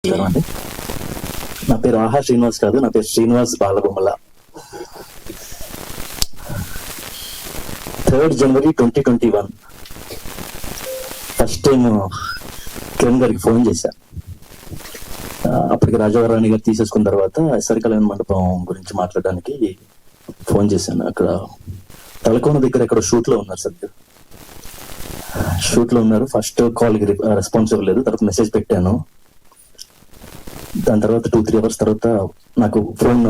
నమస్కారం అండి. నా పేరు ఆహా శ్రీనివాస్ కాదు, నా పేరు Srinivas Balabommala. 3rd January 2021 first time Kiran గారికి ఫోన్ చేశా. అప్పటికి రాజారాణి గారు తీసేసుకున్న తర్వాత ఎస్ఆర్ కళ్యాణ మండపం గురించి మాట్లాడడానికి ఫోన్ చేశాను. అక్కడ తలకోన దగ్గర ఎక్కడ షూట్ లో ఉన్నారు సార్, షూట్ లో ఉన్నారు. ఫస్ట్ కాల్ కి రెస్పాన్స్ ఇవ్వలేదు, తర్వాత మెసేజ్ పెట్టాను. దాని తర్వాత 2-3 hours తర్వాత నాకు ఫోన్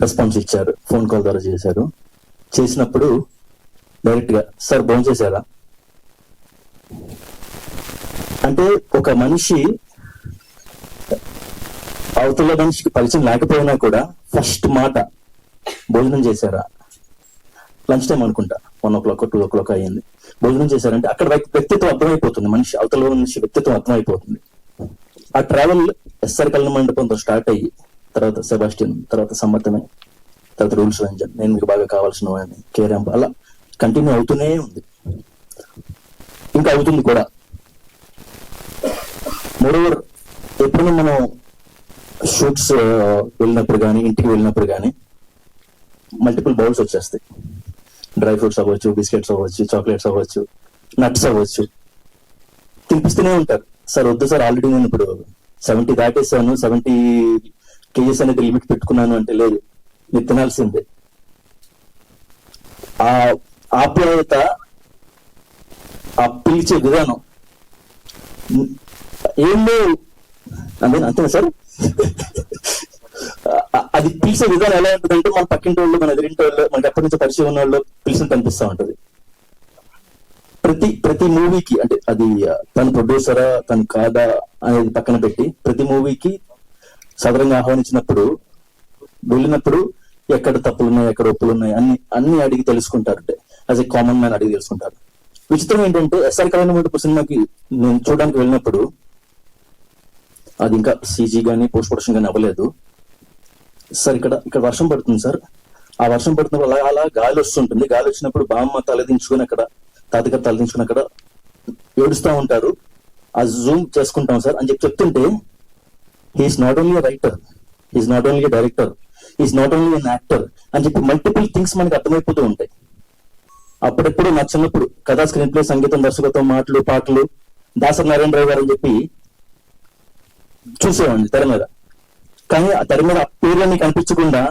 రెస్పాన్స్ ఇచ్చారు, ఫోన్ కాల్ ద్వారా చేశారు. చేసినప్పుడు డైరెక్ట్ గా సార్ ఫోన్ చేశారా అంటే, ఒక మనిషి అవతల మనిషికి పరిచయం లేకపోయినా కూడా ఫస్ట్ మాట భోజనం చేశారా, లంచ్ టైం అనుకుంటా 1 o'clock 2 o'clock అయ్యింది, భోజనం చేశారంటే అక్కడ వ్యక్తిత్వం అర్థమైపోతుంది, మనిషి అవతల మనిషి వ్యక్తిత్వం అర్థమైపోతుంది. ఆ ట్రావెల్ ఎస్ఆర్ కళ్యాణ మండపంతో స్టార్ట్ అయ్యి తర్వాత సెబాస్టియన్, తర్వాత సమ్మతమే, తర్వాత రూల్స్ రంజన్, నేను మీకు బాగా కావాల్సిన వాడిని, కేరాంబ, అలా కంటిన్యూ అవుతూనే ఉంది, ఇంకా అవుతుంది కూడా. మోరోవర్ ఎప్పుడైనా మనం షూట్స్ వెళ్ళినప్పుడు కానీ ఇంటికి వెళ్ళినప్పుడు కానీ మల్టిపుల్ బౌల్స్ వచ్చేస్తాయి. డ్రై ఫ్రూట్స్ అవ్వచ్చు, బిస్కెట్స్ అవ్వచ్చు, చాక్లెట్స్ అవ్వచ్చు, నట్స్ అవ్వచ్చు, తినిపిస్తూనే ఉంటారు. సార్ వద్దు సార్, ఆల్రెడీ నేను ఇప్పుడు 70 దాటేసాను, 70 kgs అనేది లిమిట్ పెట్టుకున్నాను అంటే, లేదు మీరు తినాల్సిందే. ఆ ఆప్యాయత, ఆ పిలిచే విధానం ఏం లేవు అంతేనా సార్? అది పిలిచే విధానం ఎలా ఉంటుందంటే, మన పక్కింటి వాళ్ళు, మన ఎదురింటి వాళ్ళు, మనకి ఎప్పటి నుంచో పరిచయం ఉన్న వాళ్ళు పిలిచిన కనిపిస్తూ ఉంటది. ప్రతి మూవీకి, అంటే అది తన ప్రొడ్యూసరా తను కాదా అనేది పక్కన పెట్టి, ప్రతి మూవీకి సదరంగా ఆహ్వానించినప్పుడు వెళ్ళినప్పుడు ఎక్కడ తప్పులు ఉన్నాయి, ఎక్కడ ఒప్పులు ఉన్నాయి అన్ని అడిగి తెలుసుకుంటారు. అంటే యాజ్ ఎ కామన్ మ్యాన్ అడిగి తెలుసుకుంటారు. విచిత్రం ఏంటంటే, ఎస్ఆర్ కళ్యాణ మండపం సినిమాకి నేను చూడడానికి వెళ్ళినప్పుడు అది ఇంకా సీజీ కానీ పోస్ట్ ప్రొడక్షన్ కానీ అవ్వలేదు. సార్ ఇక్కడ వర్షం పడుతుంది సార్, ఆ వర్షం పడుతున్నప్పుడు అలా గాలి వస్తుంటుంది, గాలి వచ్చినప్పుడు బామ్మ తలదించుకొని అక్కడ, తాతగారు తలదించుకుని అక్కడ ఏడుస్తూ ఉంటారు, ఆ జూమ్ చేసుకుంటాం సార్ అని చెప్తుంటే, he's not only writer, he's not only director, he's not only an actor అని చెప్పి మల్టిపుల్ థింగ్స్ మనకి అర్థమైపోతూ ఉంటాయి. అప్పుడెప్పుడు నా చిన్నప్పుడు కథా, స్క్రీన్ ప్లే, సంగీతం, దర్శకత్వం, మాటలు, పాటలు దాసరి నారాయణరావు గారు అని చెప్పి చూసేవాడిని తెర మీద. కానీ ఆ తెర మీద ఆ పేర్లన్నీ కనిపించకుండా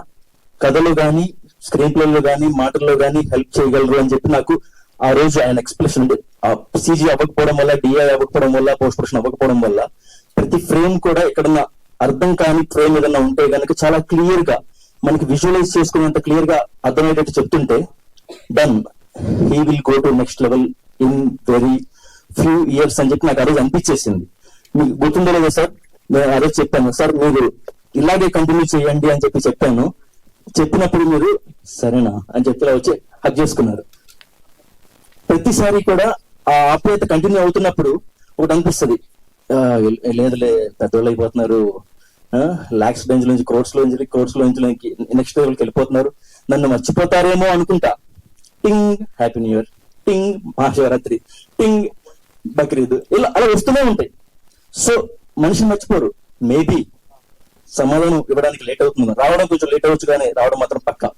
కథలో కానీ, స్క్రీన్ ప్లేలో కానీ, మాటల్లో కానీ హెల్ప్ చేయగలరు అని చెప్పి నాకు ఆ రోజు ఆయన ఎక్స్ప్రెషన్, ఆ సీజీ అవ్వకపోవడం వల్ల, డిఐ అవ్వకపోవడం వల్ల, పోస్ట్ ప్రొడక్షన్ అవ్వకపోవడం వల్ల ప్రతి ఫ్రేమ్ కూడా ఎక్కడన్నా అర్థం కాని ఫ్రేమ్ ఏదన్నా ఉంటే కనుక చాలా క్లియర్ గా మనకి విజువలైజ్ చేసుకునేంత క్లియర్ గా అర్థమయ్యేటట్టు చెప్తుంటే, done, he will go to next level in very few years అని చెప్పి నాకు ఆ రోజు అనిపించేసింది. మీకు గుర్తుందో లేదో సార్, నేను ఆ రోజు చెప్పాను, సార్ మీరు ఇలాగే కంటిన్యూ చేయండి అని చెప్పి చెప్పాను. చెప్పినప్పుడు మీరు సరేనా అని చెప్పి వచ్చి హక్ చేసుకున్నారు. ప్రతిసారి కూడా ఆ ఆప్యాయత కంటిన్యూ అవుతున్నప్పుడు ఒకటి అనిపిస్తుంది, లేదులే పెద్దోళ్ళు అయిపోతున్నారు, లాక్స్ రేంజ్ నుంచి క్రోర్స్ లోంచి నెక్స్ట్ లెవెల్కి వెళ్ళిపోతున్నారు, నన్ను మర్చిపోతారేమో అనుకుంటా. టింగ్ హ్యాపీ న్యూ ఇయర్, టింగ్ మహాశివరాత్రి, టింగ్ బక్రీద్, ఇలా అలా వస్తూనే ఉంటాయి. సో మనిషిని మర్చిపోరు. మేబీ సమాధానం ఇవ్వడానికి లేట్ అవుతుంది, రావడం కొంచెం లేట్ అవ్వచ్చు, కానీ రావడం మాత్రం పక్కా.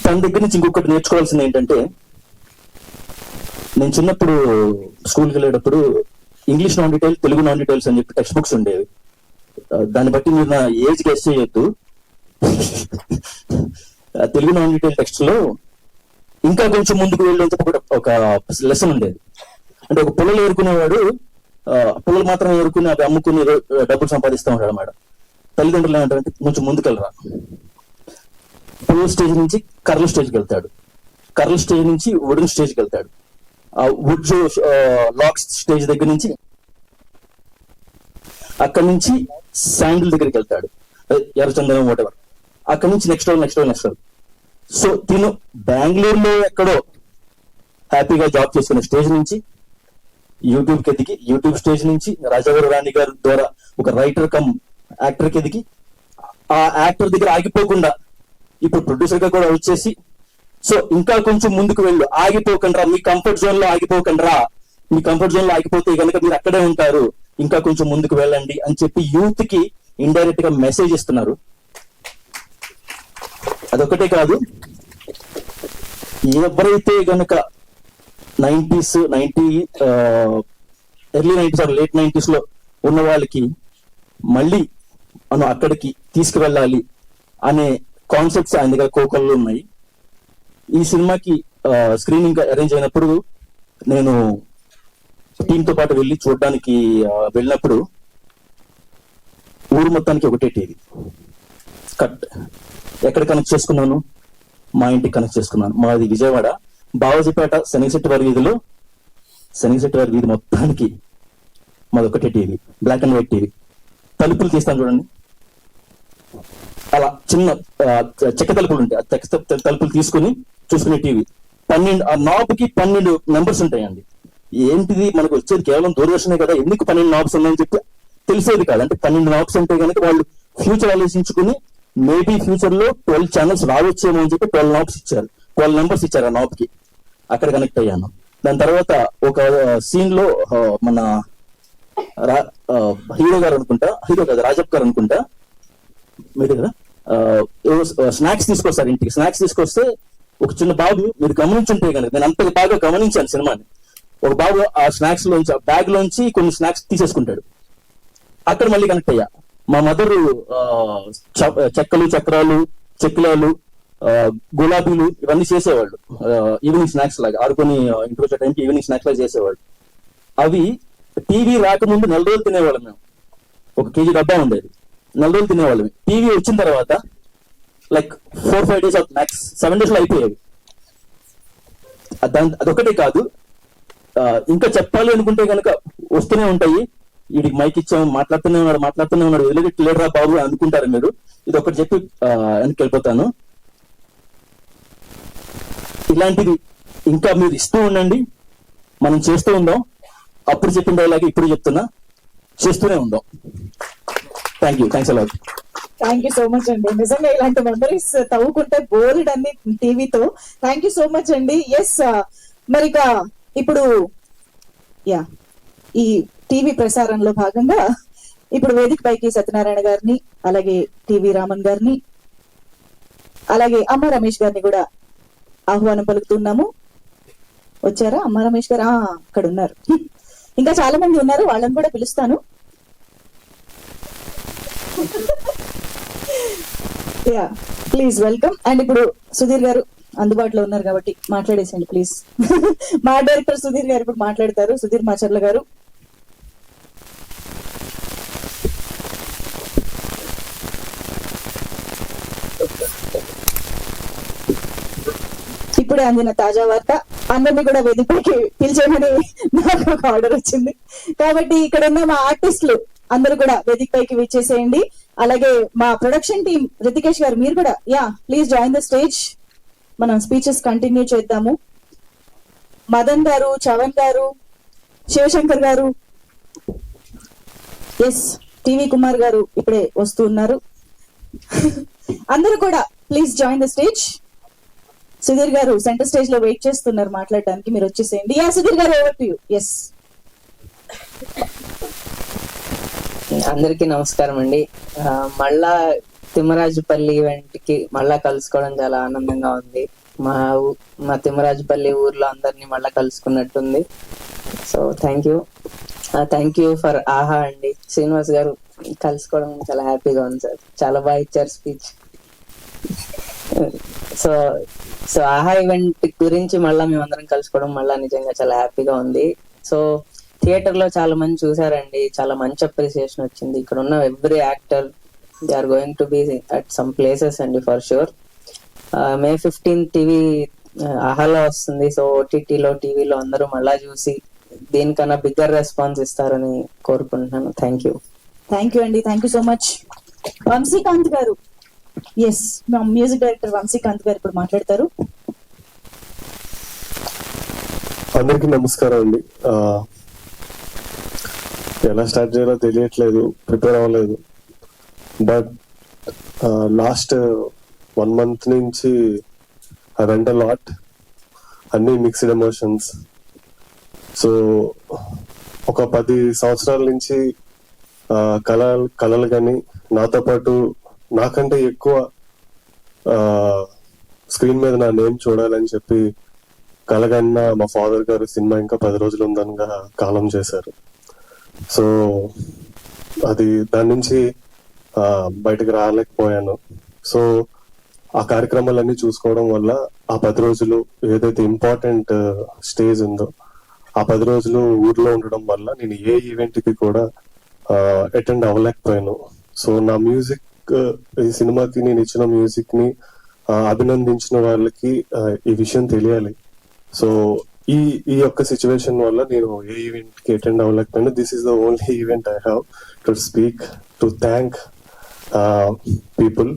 తన దగ్గర నుంచి ఇంకొకటి నేర్చుకోవాల్సింది ఏంటంటే, నేను చిన్నప్పుడు స్కూల్కి వెళ్ళేటప్పుడు English non detail, Telugu non details అని చెప్పి టెక్స్ట్ బుక్స్ ఉండేవి. దాన్ని బట్టి మీరు నా ఏజ్ గెస్ చేయొద్దు. తెలుగు నాన్ డీటెయిల్ టెక్స్ట్ లో ఇంకా కొంచెం ముందుకు వెళ్ళేంత ఒక లెసన్ ఉండేది. అంటే ఒక పుల్లలు ఏరుకునేవాడు, పుల్లలు మాత్రం ఏరుకుని అవి అమ్ముకుని డబ్బులు సంపాదిస్తూ ఉంటాడు అన్నమాట. తల్లిదండ్రులు ఏమంటారంటే, కొంచెం ముందుకెళ్ళరా, పుల్లల స్టేజ్ నుంచి కర్రల స్టేజ్కి వెళ్తాడు, కర్రల స్టేజ్ నుంచి వుడెన్ స్టేజ్కి వెళ్తాడు, ఆ వుడ్ లాక్స్ స్టేజ్ దగ్గర నుంచి అక్కడి నుంచి శాండిల్ దగ్గరికి వెళ్తాడు, ఎర్రచందనం వాటెవర్, అక్కడి నుంచి నెక్స్ట్ లెవెల్. సో తిను బెంగళూరులో ఎక్కడో హ్యాపీగా జాబ్ చేసుకునే స్టేజ్ నుంచి యూట్యూబ్కి ఎదిగి, యూట్యూబ్ స్టేజ్ నుంచి రాజారాణి గారి ద్వారా ఒక రైటర్ కమ్ యాక్టర్కి ఎదిగి, ఆ యాక్టర్ దగ్గర ఆగిపోకుండా ఇప్పుడు ప్రొడ్యూసర్ గా కూడా వచ్చేసి సో ఇంకా కొంచెం ముందుకు వెళ్ళు, ఆగిపోకండిరా, మీ కంఫర్ట్ జోన్ లో ఆగిపోకండిరా, మీ కంఫర్ట్ జోన్ లో ఆగిపోతే కనుక మీరు అక్కడే ఉంటారు, ఇంకా కొంచెం ముందుకు వెళ్ళండి అని చెప్పి యూత్ కి ఇండైరెక్ట్ గా మెసేజ్ ఇస్తున్నారు. అదొకటే కాదు, ఎవరైతే గనక 90s early 90s late 90s లో ఉన్న వాళ్ళకి మళ్ళీ మనం అక్కడికి తీసుకువెళ్ళాలి అనే కాన్సెప్ట్స్ ఆయన దగ్గర కోకల్లో ఉన్నాయి. ఈ సినిమాకి స్క్రీనింగ్ అరేంజ్ అయినప్పుడు నేను టీమ్ తో పాటు వెళ్ళి చూడడానికి వెళ్ళినప్పుడు ఊరు మొత్తానికి ఒకటే టీవీ కట్. ఎక్కడ కనెక్ట్ చేసుకున్నాను? మా ఇంటికి కనెక్ట్ చేసుకున్నాను. మాది విజయవాడ, బావాజీపేట శనగశెట్టి వారి వీధిలో, శనగశెట్టి వారి వీధి మొత్తానికి మాది ఒకటే TV, black and white TV. తలుపులు తీస్తాను చూడండి, అలా చిన్న చెక్క తలుపులు ఉంటాయి, ఆ చెక్క తలుపులు తీసుకుని చూసుకునే టీవీ. 12 ఆ నాబ్కి 12 నెంబర్స్ ఉంటాయండి. ఏంటిది, మనకు వచ్చేది కేవలం దూరదర్శనే కదా, ఎందుకు 12 నాబ్స్ ఉన్నాయని చెప్పి తెలిసేది కాదు. అంటే 12 నాబ్స్ అంటే కనుక వాళ్ళు ఫ్యూచర్ ఆలోచించుకుని మేబీ ఫ్యూచర్ లో 12 ఛానల్స్ రావచ్చేమో అని చెప్పి 12 నాబ్స్ ఇచ్చారు, 12 నెంబర్స్ ఇచ్చారు ఆ నాబ్ కి. అక్కడ కనెక్ట్ అయ్యాను. దాని తర్వాత ఒక సీన్ లో మన హీరో గారు అనుకుంటా, హీరో కదా రాజప్ గారు అనుకుంటా, మీరు కదా స్నాక్స్ తీసుకొస్తారు ఇంటికి. స్నాక్స్ తీసుకొస్తే ఒక చిన్న బాబు, మీరు గమనించుంటే కనుక, నేను అంత బాగా గమనించాను సినిమాని, ఒక బాబు ఆ స్నాక్స్ లోంచి, ఆ బ్యాగ్ లోంచి కొన్ని స్నాక్స్ తీసేసుకుంటాడు. అక్కడ మళ్ళీ కనెక్ట్ అయ్యా. మా మదర్ చెక్కలు, చక్రాలు, చెక్కిలాలు, గులాబీలు ఇవన్నీ చేసేవాళ్ళు ఈవినింగ్ స్నాక్స్ లాగా. ఆడుకొని ఇంటికి వచ్చే టైంకి ఈవినింగ్ స్నాక్స్ లాగా చేసేవాళ్ళు. అవి టీవీ రాకముందు 4 రోజులు తినేవాళ్ళం మేము. 1 కేజీ డబ్బా ఉండేది, 4 రోజులు తినేవాళ్ళం. టీవీ వచ్చిన తర్వాత like 4-5 days of maths 7 days లో అయిపోయేవి. అదొకటే కాదు, ఇంకా చెప్పాలి అనుకుంటే కనుక వస్తూనే ఉంటాయి. వీడికి మైక్ ఇచ్చాము, మాట్లాడుతూనే ఉన్నాడు, వదిలిపెట్టలేడురా బాబు అనుకుంటారు మీరు. ఇది ఒకటి చెప్పి వెనక్కి వెళ్ళిపోతాను. ఇలాంటివి ఇంకా మీరు ఇస్తూ ఉండండి, మనం చేస్తూ ఉందాం. అప్పుడు చెప్పిన డైలాగ్ ఇప్పుడు చెప్తున్నా, చేస్తూనే ఉందాం. Thanks a lot. Thank you so much అండి. నిజంగా ఇలాంటి మెమరీస్ తవ్వుకుంటే బోల్డ్ అన్ని టీవీతో. థ్యాంక్ యూ సో మచ్ అండి. ఎస్, మరి ఇప్పుడు ఈ టీవీ ప్రసారంలో భాగంగా ఇప్పుడు వేదిక పైకి సత్యనారాయణ గారిని, అలాగే టీవీ రామన్ గారిని, అలాగే అమ్మ రమేష్ గారిని కూడా ఆహ్వానం పలుకుతున్నాము. వచ్చారా అమ్మ రమేష్ గారు? అక్కడ ఉన్నారు. ఇంకా చాలా మంది ఉన్నారు, వాళ్ళని కూడా పిలుస్తాను. Please welcome. అండ్ ఇప్పుడు సుధీర్ గారు అందుబాటులో ఉన్నారు కాబట్టి మాట్లాడేసండి ప్లీజ్. మా డైరెక్టర్ సుధీర్ గారు ఇప్పుడు మాట్లాడతారు. సుధీర్ మాచర్ల గారు. ఇప్పుడే అందిన తాజా వార్త, అందరినీ కూడా వేదికపైకి పిలిచేయమని నాకు ఒక ఆర్డర్ వచ్చింది. కాబట్టి ఇక్కడ ఉన్న మా ఆర్టిస్టులు అందరూ కూడా వేదికపైకి విచ్చేసేయండి. అలాగే మా ప్రొడక్షన్ టీం రితికేష్ గారు, మీరు కూడా ప్లీజ్ జాయిన్ ద స్టేజ్. మనం స్పీచెస్ కంటిన్యూ చేద్దాము. మదన్ గారు, చవన్ గారు, శివశంకర్ గారు, ఎస్ టీవీ కుమార్ గారు ఇప్పుడే వస్తూ ఉన్నారు. అందరూ కూడా please join the stage. Sudheer గారు సెంటర్ స్టేజ్ లో వెయిట్ చేస్తున్నారు మాట్లాడడానికి, మీరు వచ్చేసేయండి. సుధీర్ గారు, ఓవర్ టు యు. ఎస్. అందరికీ నమస్కారం అండి. మళ్ళా తిమ్మరాజుపల్లి ఈవెంట్ కి మళ్ళా కలుసుకోవడం చాలా ఆనందంగా ఉంది. మా తిమ్మరాజుపల్లి ఊర్లో అందరినీ మళ్ళా కలుసుకున్నట్టుంది. సో థ్యాంక్ యూ ఫర్ ఆహా అండి. శ్రీనివాస్ గారు కలుసుకోవడం చాలా హ్యాపీగా ఉంది సార్, చాలా బాగా ఇచ్చారు స్పీచ్. సో ఆహా ఈవెంట్ గురించి మళ్ళా మేమందరం కలుసుకోవడం మళ్ళా నిజంగా చాలా హ్యాపీగా ఉంది. సో థియేటర్ లో చాలా మంది చూసారండి, చాలా మంచి అప్రిసియేషన్ వచ్చింది. ఇక్కడ ఉన్న every actor they are going to be at some places అండి ఫర్ షూర్. May 15 టీవీ ఆహాలో వస్తుంది. సో ఓటీటీలో, టీవీలో అందరూ మళ్ళా చూసి దీనికన్నా బిగ్గర్ రెస్పాన్స్ ఇస్తారని కోరుకుంటున్నాను. థ్యాంక్ యూ అండి. Thank you so much. Vamsikanth గారు, ఎస్ మా మ్యూజిక్ డైరెక్టర్ వంశీకాంత్ గారు ఇప్పుడు మాట్లాడతారు. అందరికీ నమస్కారం అండి. ఎలా స్టార్ట్ చేయాలో తెలియట్లేదు, ప్రిపేర్ అవ్వలేదు. బట్ లాస్ట్ 1 month నుంచి ఐ వెంట్ అ లాట్, అన్ని మిక్స్డ్ ఎమోషన్స్. సో ఒక 10 సంవత్సరాల నుంచి కళలు కానీ, నాతో పాటు నాకంటే ఎక్కువ స్క్రీన్ మీద నా నేమ్ చూడాలని చెప్పి కలగన్న మా ఫాదర్ గారు సినిమా ఇంకా 10 రోజులు ఉందనగా కాలం చేశారు. సో అది దాని నుంచి బయటకు రాలేకపోయాను. సో ఆ కార్యక్రమాలన్నీ చూసుకోవడం వల్ల ఆ 10 రోజులు ఏదైతే ఇంపార్టెంట్ స్టేజ్ ఉందో ఆ 10 రోజులు ఊర్లో ఉండడం వల్ల నేను ఏ ఈవెంట్ కి కూడా అటెండ్ అవ్వలేకపోయాను. సో నా మ్యూజిక్, ఈ సినిమాకి నేను ఇచ్చిన మ్యూజిక్ ని అభినందించిన వాళ్ళకి ఈ విషయం తెలియాలి. సో ఈ యొక్క సిచ్యువేషన్ వల్ల నేను ఏ ఈవెంట్ కి అటెండ్ అవ్వలేకపోయాను. This is the only event I have to speak, to thank people.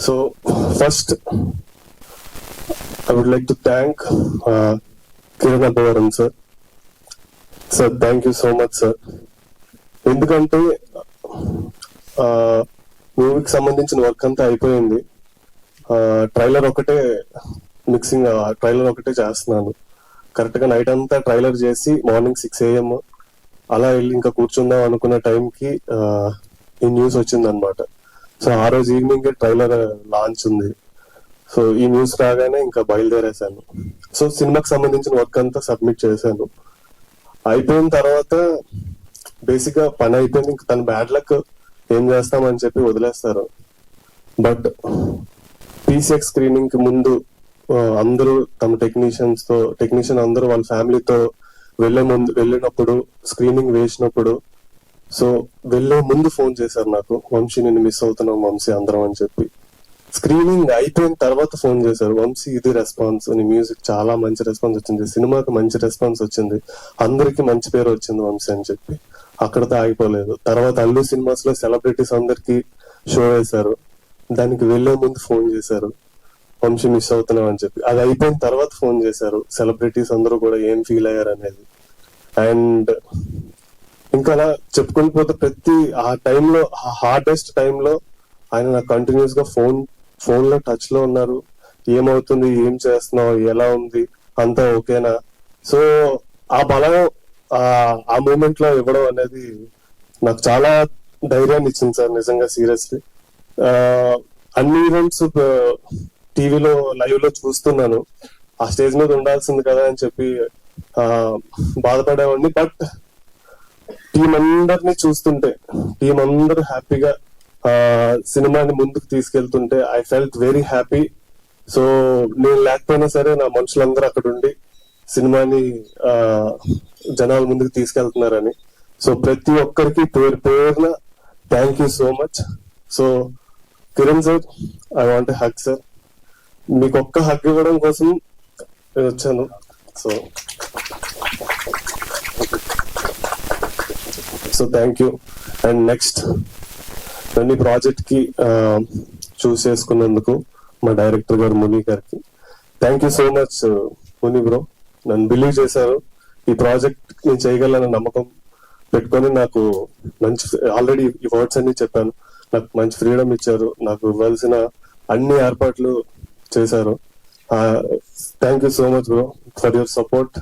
So first I would like to thank Kiran Abhivaram sir. Sir, thank you so much sir. ఎందుకంటే మూవీకి సంబంధించిన work అంతా అయిపోయింది. Trailer ఒకటే mixing, trailer ఒకటే చేస్తున్నాను. Correct గా night అంతా ట్రైలర్ చేసి మార్నింగ్ 6 AM అలా వెళ్ళి ఇంకా కూర్చుందాం అనుకున్న టైంకి ఈ న్యూస్ వచ్చింది అనమాట. సో ఆ రోజు ఈవినింగ్ ట్రైలర్ లాంచ్ ఉంది. సో ఈ న్యూస్ రాగానే ఇంకా బయలుదేరేశాను. సో సినిమాకి సంబంధించిన వర్క్ అంతా సబ్మిట్ చేశాను. అయిపోయిన తర్వాత బేసిక్ గా పని అయిపోయింది. ఇంకా తన బ్యాడ్ లక్, ఏం చేస్తామని చెప్పి వదిలేస్తారు. బట్ PCX స్క్రీనింగ్ కి ముందు అందరూ తమ టెక్నీషియన్ అందరూ వాళ్ళ ఫ్యామిలీతో వెళ్ళినప్పుడు, స్క్రీనింగ్ వేసినప్పుడు, సో వెళ్లే ముందు ఫోన్ చేశారు నాకు, వంశీ నిన్ను మిస్ అవుతున్నాం వంశీ అందరం అని చెప్పి. స్క్రీనింగ్ అయిపోయిన తర్వాత ఫోన్ చేశారు, వంశీ ఇది రెస్పాన్స్, నీ మ్యూజిక్ చాలా మంచి రెస్పాన్స్ వచ్చింది, సినిమాకి మంచి రెస్పాన్స్ వచ్చింది, అందరికి మంచి పేరు వచ్చింది వంశీ అని చెప్పి. అక్కడతో ఆగిపోలేదు. తర్వాత అల్లు సినిమాస్ లో సెలబ్రిటీస్ అందరికి షో వేశారు. దానికి వెళ్లే ముందు ఫోన్ చేశారు, వంశీ మిస్ అవుతున్నాం అని చెప్పి. అది అయిపోయిన తర్వాత ఫోన్ చేశారు సెలబ్రిటీస్ అందరూ కూడా ఏం ఫీల్ అయ్యారు అనేది. అండ్ ఇంకా అలా చెప్పుకొని పోతే ప్రతి ఆ టైంలో, ఆ హార్డెస్ట్ టైంలో ఆయన నాకు కంటిన్యూస్ గా ఫోన్ లో టచ్ లో ఉన్నారు. ఏమవుతుంది, ఏం చేస్తున్నావు, ఎలా ఉంది, అంతా ఓకేనా. సో ఆ బలం ఆ మూమెంట్ లో ఇవ్వడం అనేది నాకు చాలా ధైర్యాన్ని ఇచ్చింది సార్, నిజంగా సీరియస్లీ. అన్ని ఈవెంట్స్ టీవీలో లైవ్ లో చూస్తున్నాను, ఆ స్టేజ్ మీద ఉండాల్సింది కదా అని చెప్పి బాధపడేవాడిని. బట్ టీం అందరినీ చూస్తుంటే, టీం అందరూ హ్యాపీగా సినిమాని ముందుకు తీసుకెళ్తుంటే I felt very happy. So నేను లేకపోయినా సరే నా మనుషులందరూ అక్కడ ఉండి సినిమాని జనాల ముందుకు తీసుకెళ్తున్నారని. సో ప్రతి ఒక్కరికి పేరున thank you so much. So Kiran sir, I want hug sir. మీకు ఒక్క హగ్ ఇవ్వడం కోసం నేను వచ్చాను. So thank you. And next నన్ను ఈ ప్రాజెక్ట్ కి చూస్ చేసుకున్నందుకు మా డైరెక్టర్ గారు ముని గారికి thank you so much. Muni bro, నన్ను బిలీవ్ చేశారు. ఈ ప్రాజెక్ట్ నేను చేయగలన నమ్మకం పెట్టుకొని నాకు మంచి, ఆల్రెడీ ఈ వర్డ్స్ అన్ని చెప్పాను, నాకు మంచి ఫ్రీడమ్ ఇచ్చారు, నాకు ఇవ్వాల్సిన అన్ని ఏర్పాట్లు చేశారు. Thank you so much bro for your support.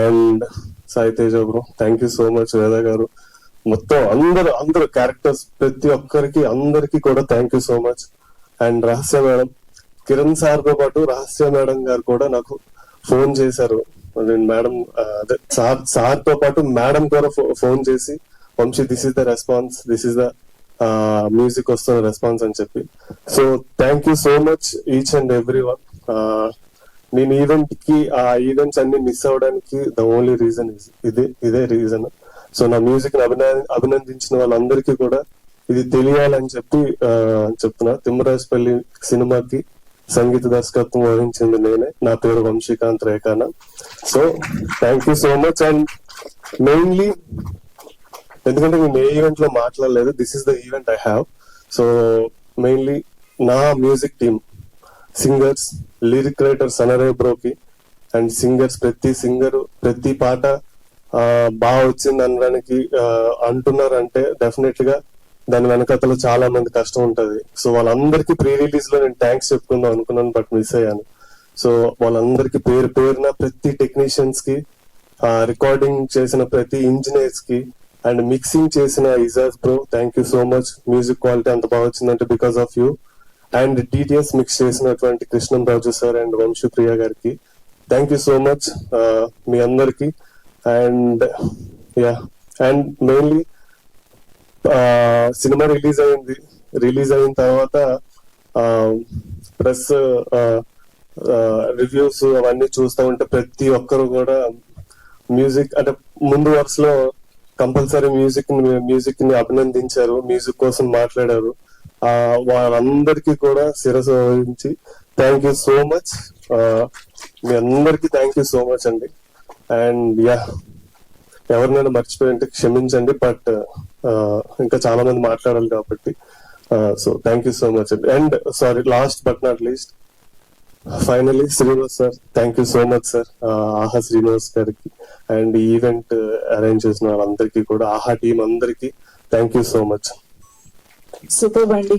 And Sai Teja bro, thank you so much. వేద గారు, మొత్తం అందరు క్యారెక్టర్స్ ప్రతి ఒక్కరికి అందరికి కూడా thank you so much. And రహస్య మేడం, కిరణ్ సార్ తో పాటు రహస్య మేడం గారు కూడా నాకు ఫోన్ చేశారు. నేను మేడం అదే సార్ తో పాటు మేడం కూడా ఫోన్ చేసి, Vamshi this is the response, this is the music వస్తున్న రెస్పాన్స్ అని చెప్పి. So thank you so much each and every one. నేను ఈవెంట్ కి, ఆ ఈవెంట్స్ అన్ని మిస్ అవ్వడానికి ద ఓన్లీ రీజన్ ఇదే రీజన్. సో నా మ్యూజిక్ ని అభినందించిన వాళ్ళందరికీ కూడా ఇది తెలియాలని చెప్పి చెప్తున్నా. తిమ్మరాజపల్లి సినిమాకి సంగీత దర్శకత్వం వహించింది నేనే, నా పేరు Vamsikanth Rekhana. So thank you so much. And mainly ఎందుకంటే నేను ఏ ఈవెంట్ లో మాట్లాడలేదు, this is the event I have. So mainly నా music team, singers, lyric writer సనరే బ్రోకి అండ్ సింగర్స్, ప్రతి సింగరు ప్రతి పాట బాగా వచ్చింది అనడానికి అంటున్నారంటే డెఫినెట్ గా దాని వెనకతలో చాలా మంది కష్టం ఉంటది. సో వాళ్ళందరికీ ప్రీ రిలీజ్ లో నేను థ్యాంక్స్ చెప్పుకుందాం అనుకున్నాను, బట్ మిస్ అయ్యాను. సో వాళ్ళందరికీ పేరు పేరున ప్రతి టెక్నీషియన్స్ కి, రికార్డింగ్ చేసిన ప్రతి ఇంజనీర్స్ కి, అండ్ మిక్సింగ్ చేసిన Ijaz bro, thank you so much. Music quality అంత బాగా వచ్చిందంటే because of you. And DTS mix చేసినటువంటి కృష్ణం రాజు సార్ అండ్ వంశుప్రియ గారికి థ్యాంక్ యూ సో మచ్ మీ అందరికి. And yeah, and mainly cinema release అయిన తర్వాత ప్రెస్ రివ్యూస్ అవన్నీ చూస్తూ ఉంటే ప్రతి ఒక్కరు కూడా మ్యూజిక్ అంటే ముందు వరుసలో కంపల్సరీ మ్యూజిక్ ని అభినందించారు, మ్యూజిక్ కోసం మాట్లాడారు. వాళ్ళందరికీ కూడా శిరస్సు వహించి థ్యాంక్ యూ సో మచ్. మీ అందరికి థ్యాంక్ యూ సో మచ్ అండి. అండ్ యా, ఎవరినైనా మర్చిపోయింటే క్షమించండి, బట్ ఇంకా చాలా మంది మాట్లాడాలి కాబట్టి so thank you so much అండి. And sorry, last but not least, finally Srinivas sir, thank you so much sir. ఆహా శ్రీనివాస్ గారికి అండ్ ఈవెంట్ అరేంజ్ చేసిన వాళ్ళందరికీ కూడా, ఆహా టీం అందరికి thank you so much. Super అండి.